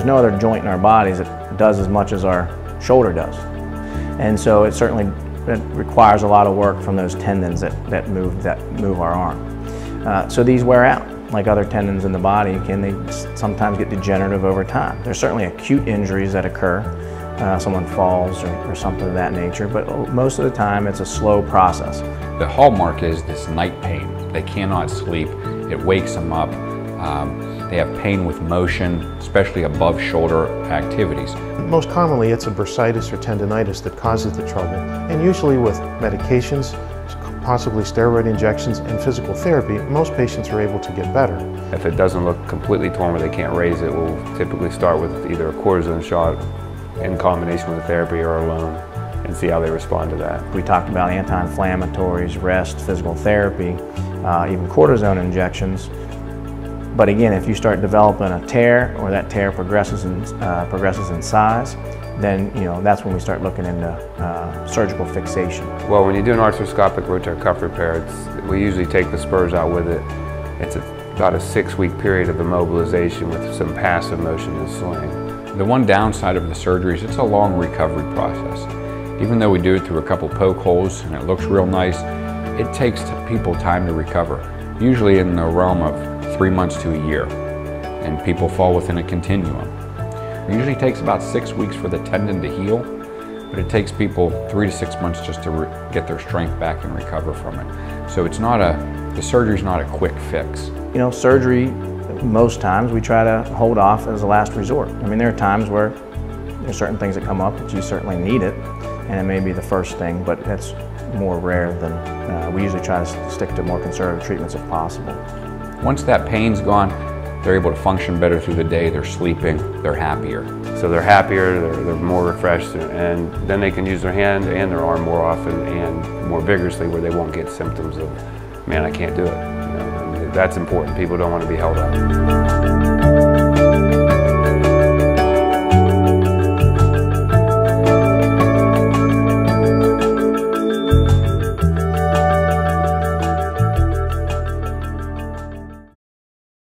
there's no other joint in our bodies that does as much as our shoulder does. And so it requires a lot of work from those tendons that move our arm. So these wear out. Like other tendons in the body, they sometimes get degenerative over time. There's certainly acute injuries that occur. Someone falls or something of that nature, but most of the time it's a slow process. The hallmark is this night pain. They cannot sleep. It wakes them up. They have pain with motion, especially above shoulder activities. Most commonly it's a bursitis or tendonitis that causes the trouble, and usually with medications, possibly steroid injections and physical therapy, most patients are able to get better. If it doesn't look completely torn where they can't raise it, we'll typically start with either a cortisone shot in combination with therapy or alone and see how they respond to that. We talked about anti-inflammatories, rest, physical therapy, even cortisone injections. But again, if you start developing a tear or that tear progresses in size, then that's when we start looking into surgical fixation. Well, when you do an arthroscopic rotator cuff repair, we usually take the spurs out with it. It's about a 6-week period of immobilization with some passive motion and swing. The one downside of the surgery is it's a long recovery process. Even though we do it through a couple poke holes and it looks real nice, it takes people time to recover, usually in the realm of 3 months to a year, and people fall within a continuum. It usually takes about 6 weeks for the tendon to heal, but it takes people 3 to 6 months just to get their strength back and recover from it. So the surgery's not a quick fix. Surgery, most times we try to hold off as a last resort. I mean, there are times where there's certain things that come up that you certainly need it, and it may be the first thing, but that's more rare than, we usually try to stick to more conservative treatments if possible. Once that pain's gone, they're able to function better through the day, they're sleeping, they're happier. So they're happier, they're more refreshed, and then they can use their hand and their arm more often and more vigorously where they won't get symptoms of, man, I can't do it. That's important. People don't want to be held up.